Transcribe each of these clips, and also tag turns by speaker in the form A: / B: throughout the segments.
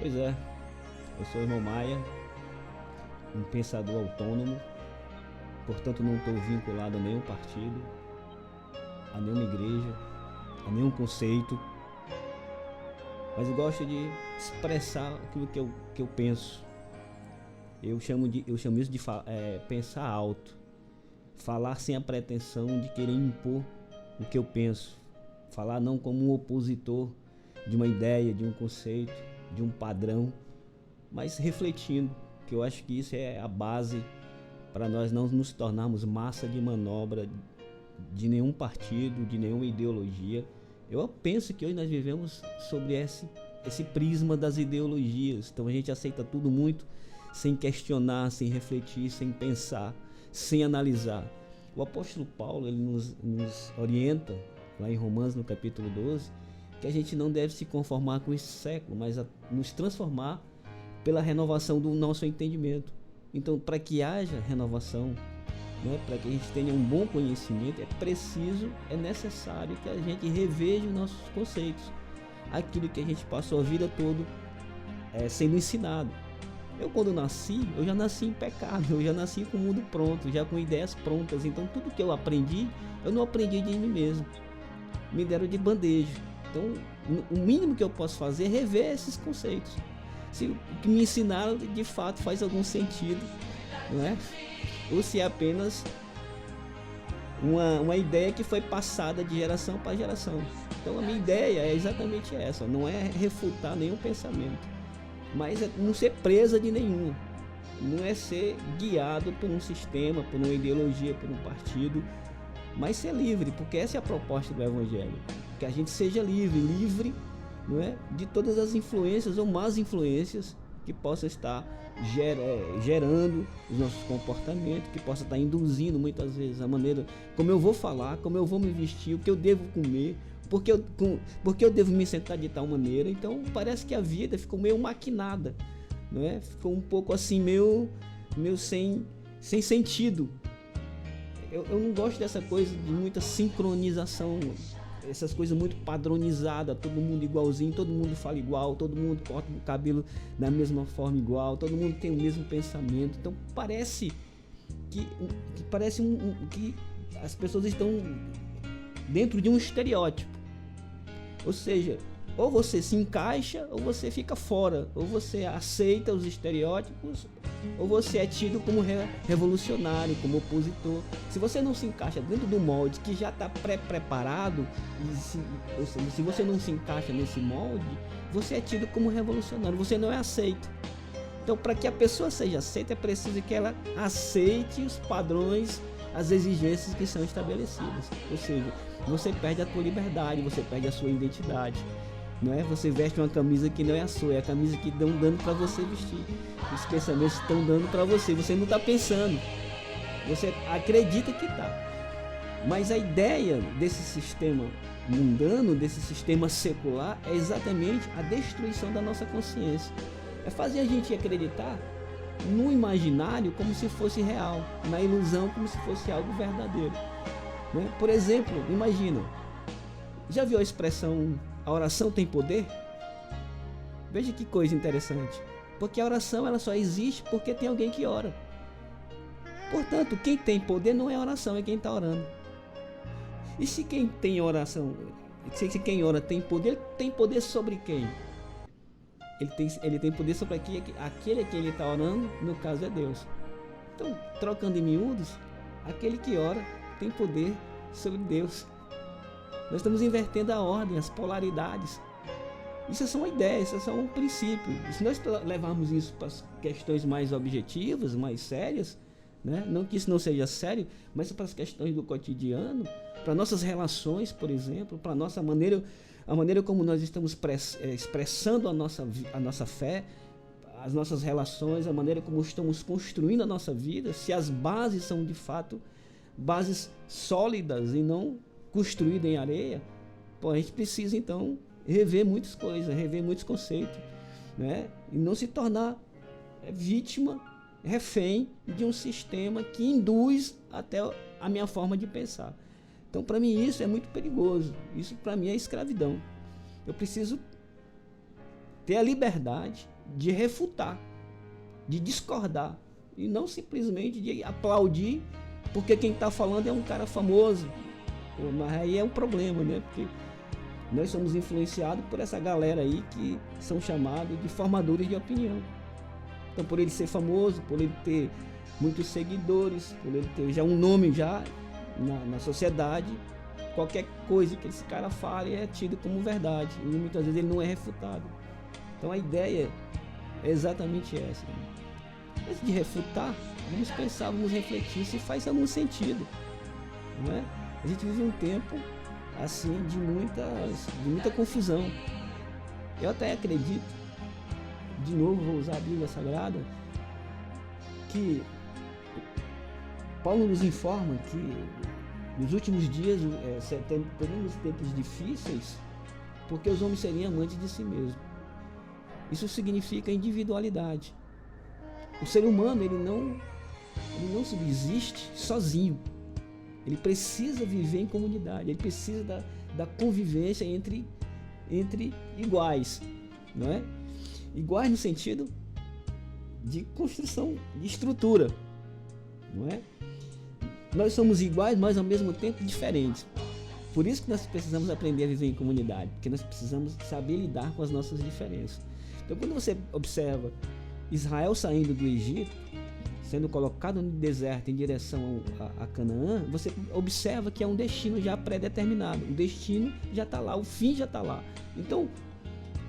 A: Pois é, eu sou o irmão Maia, um pensador autônomo, portanto não estou vinculado a nenhum partido, a nenhuma igreja, a nenhum conceito, mas eu gosto de expressar aquilo que eu penso. Eu chamo isso de pensar alto, falar sem a pretensão de querer impor o que eu penso, falar não como um opositor de uma ideia, de um conceito, de um padrão, mas refletindo, que eu acho que isso é a base para nós não nos tornarmos massa de manobra de nenhum partido, de nenhuma ideologia. Eu penso que hoje nós vivemos sobre esse prisma das ideologias, então a gente aceita tudo muito sem questionar, sem refletir, sem pensar, sem analisar. O apóstolo Paulo ele nos orienta, lá em Romanos no capítulo 12, que a gente não deve se conformar com esse século, mas nos transformar pela renovação do nosso entendimento. Então, para que haja renovação, né, para que a gente tenha um bom conhecimento, é necessário que a gente reveja os nossos conceitos, aquilo que a gente passou a vida toda sendo ensinado. Eu quando nasci, eu já nasci em pecado, eu já nasci com o mundo pronto, já com ideias prontas, então tudo que eu aprendi, eu não aprendi de mim mesmo, me deram de bandeja. Então o mínimo que eu posso fazer é rever esses conceitos, se o que me ensinaram de fato faz algum sentido, não é? Ou se é apenas uma ideia que foi passada de geração para geração. Então a minha ideia é exatamente essa, não é refutar nenhum pensamento, mas é não ser presa de nenhum, não é ser guiado por um sistema, por uma ideologia, por um partido, mas ser livre, porque essa é a proposta do Evangelho, que a gente seja livre, não é, de todas as influências ou más influências que possam estar gerando os nossos comportamentos, que possa estar induzindo muitas vezes a maneira como eu vou falar, como eu vou me vestir, o que eu devo comer, porque eu devo me sentar de tal maneira. Então parece que a vida ficou meio maquinada, não é? Ficou um pouco assim meio sem sentido. Eu não gosto dessa coisa de muita sincronização, essas coisas muito padronizadas, todo mundo igualzinho, todo mundo fala igual, todo mundo corta o cabelo da mesma forma igual, todo mundo tem o mesmo pensamento. Então parece que as pessoas estão dentro de um estereótipo, ou seja, ou você se encaixa ou você fica fora, ou você aceita os estereótipos ou você é tido como revolucionário, como opositor. Se você não se encaixa dentro do molde que já está pré-preparado, ou seja, se você não se encaixa nesse molde, você é tido como revolucionário, você não é aceito. Então, para que a pessoa seja aceita, é preciso que ela aceite os padrões, as exigências que são estabelecidas. Ou seja, você perde a tua liberdade, você perde a sua identidade. Não é? Você veste uma camisa que não é a sua, é a camisa que estão dando para você vestir. Os pensamentos estão dando para você, você não está pensando, você acredita que está. Mas a ideia desse sistema mundano, desse sistema secular, é exatamente a destruição da nossa consciência. É fazer a gente acreditar no imaginário como se fosse real, na ilusão como se fosse algo verdadeiro. Né? Por exemplo, imagina, já viu a expressão a oração tem poder? Veja que coisa interessante, porque a oração ela só existe porque tem alguém que ora. Portanto, quem tem poder não é a oração, é quem está orando. E se quem tem oração, se quem ora tem poder sobre quem? Ele tem poder sobre aquele a quem ele está orando, no caso é Deus. Então, trocando em miúdos, aquele que ora tem poder sobre Deus. Nós estamos invertendo a ordem, as polaridades. Isso é só uma ideia, isso é só um princípio. E se nós levarmos isso para as questões mais objetivas, mais sérias, né? Não que isso não seja sério, mas para as questões do cotidiano, para nossas relações, por exemplo, para a nossa maneira, a maneira como nós estamos expressando a nossa fé, as nossas relações, a maneira como estamos construindo a nossa vida, se as bases são de fato bases sólidas e não construídas em areia, pô, a gente precisa então rever muitas coisas, rever muitos conceitos, né? E não se tornar vítima, refém de um sistema que induz até a minha forma de pensar. Então, para mim, isso é muito perigoso. Isso, para mim, é escravidão. Eu preciso ter a liberdade de refutar, de discordar, e não simplesmente de aplaudir porque quem está falando é um cara famoso. Pô, mas aí é um problema, né? Porque nós somos influenciados por essa galera aí que são chamados de formadores de opinião. Então, por ele ser famoso, por ele ter muitos seguidores, por ele ter já um nome já na sociedade, qualquer coisa que esse cara fale é tido como verdade, e muitas vezes ele não é refutado. Então a ideia é exatamente essa, né? Antes de refutar, vamos pensar, vamos refletir se faz algum sentido, não é? A gente vive um tempo assim de muita confusão. Eu até acredito, de novo vou usar a Bíblia Sagrada, que Paulo nos informa que nos últimos dias teremos tempos difíceis, porque os homens seriam amantes de si mesmos. Isso significa individualidade. O ser humano ele não subsiste sozinho. Ele precisa viver em comunidade. Ele precisa da convivência entre iguais, não é? Iguais no sentido de construção, de estrutura, não é? Nós somos iguais, mas ao mesmo tempo diferentes. Por isso que nós precisamos aprender a viver em comunidade, porque nós precisamos saber lidar com as nossas diferenças. Então, quando você observa Israel saindo do Egito, sendo colocado no deserto em direção a Canaã, você observa que é um destino já pré-determinado. O destino já está lá, o fim já está lá. Então,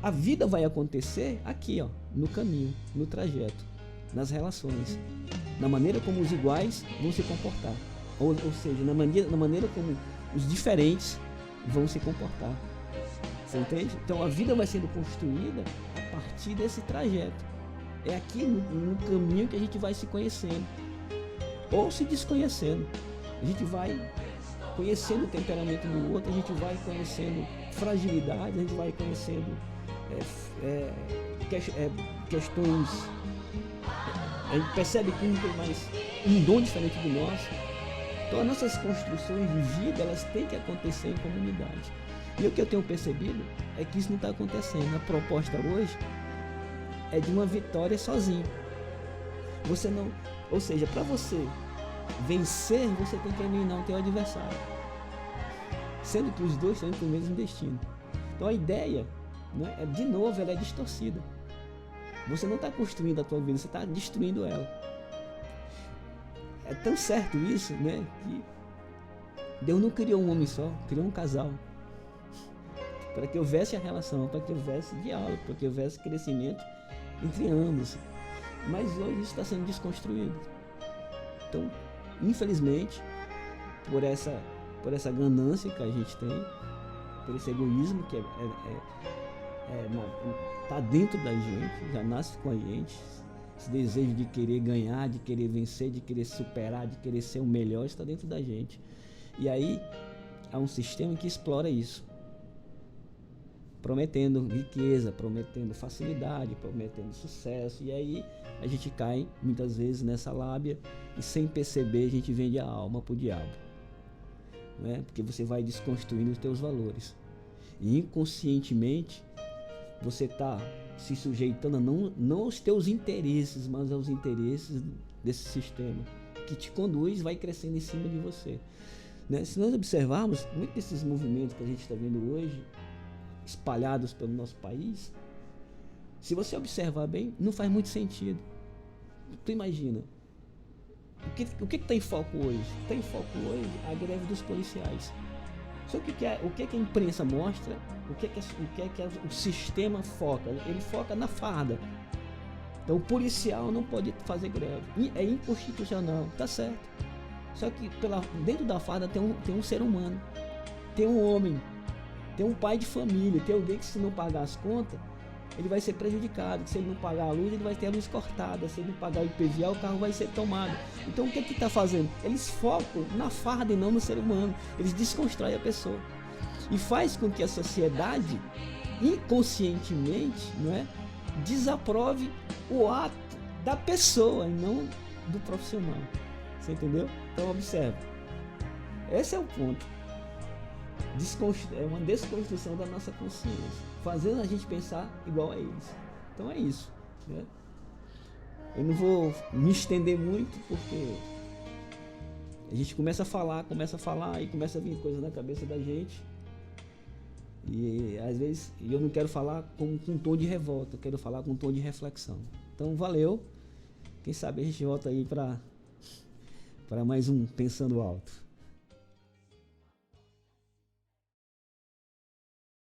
A: a vida vai acontecer aqui, ó, no caminho, no trajeto, nas relações, na maneira como os iguais vão se comportar. Ou seja, na maneira como os diferentes vão se comportar. Você entende? Então a vida vai sendo construída a partir desse trajeto. É aqui no caminho que a gente vai se conhecendo ou se desconhecendo. A gente vai conhecendo o temperamento do outro, a gente vai conhecendo fragilidade, a gente vai conhecendo questões. A gente percebe que um tem mais um dom diferente do nosso. Então as nossas construções de vida, elas têm que acontecer em comunidade. E o que eu tenho percebido é que isso não está acontecendo. A proposta hoje é de uma vitória sozinho. Você não, ou seja, para você vencer, você tem que eliminar o teu adversário, sendo que os dois estão indo para o mesmo destino. Então a ideia, né, de novo, ela é distorcida. Você não está construindo a tua vida, você está destruindo ela. É tão certo isso, né, que Deus não criou um homem só, criou um casal, para que houvesse a relação, para que houvesse diálogo, para que houvesse crescimento entre ambos. Mas hoje isso está sendo desconstruído. Então, infelizmente, por essa ganância que a gente tem, por esse egoísmo que está dentro da gente, já nasce com a gente, esse desejo de querer ganhar, de querer vencer, de querer superar, de querer ser o melhor, está dentro da gente. E aí há um sistema que explora isso, prometendo riqueza, prometendo facilidade, prometendo sucesso, e aí a gente cai muitas vezes nessa lábia e sem perceber a gente vende a alma pro diabo, não é? Porque você vai desconstruindo os teus valores e inconscientemente você está se sujeitando não aos teus interesses, mas aos interesses desse sistema que te conduz, vai crescendo em cima de você, né? Se nós observarmos muitos desses movimentos que a gente está vendo hoje espalhados pelo nosso país, se você observar bem, não faz muito sentido. Tu imagina, o que está em foco hoje? Está em foco hoje a greve dos policiais. Só o que a imprensa mostra, o que o sistema foca? Ele foca na farda. Então o policial não pode fazer greve. É inconstitucional, tá certo. Só que dentro da farda tem um ser humano, tem um homem, tem um pai de família, tem alguém que se não pagar as contas, ele vai ser prejudicado. Se ele não pagar a luz, ele vai ter a luz cortada. Se ele não pagar o IPVA, o carro vai ser tomado. Então o que está fazendo? Eles focam na farda e não no ser humano. Eles desconstroem a pessoa. E faz com que a sociedade, inconscientemente, não é, desaprove o ato da pessoa e não do profissional. Você entendeu? Então observe. Esse é o ponto. É uma desconstrução da nossa consciência, fazendo a gente pensar igual a eles. Então é isso. né? Eu não vou me estender muito, porque a gente começa a falar e começa a vir coisa na cabeça da gente. E às vezes eu não quero falar com um tom de revolta, eu quero falar com um tom de reflexão. Então valeu. Quem sabe a gente volta aí para mais um Pensando Alto.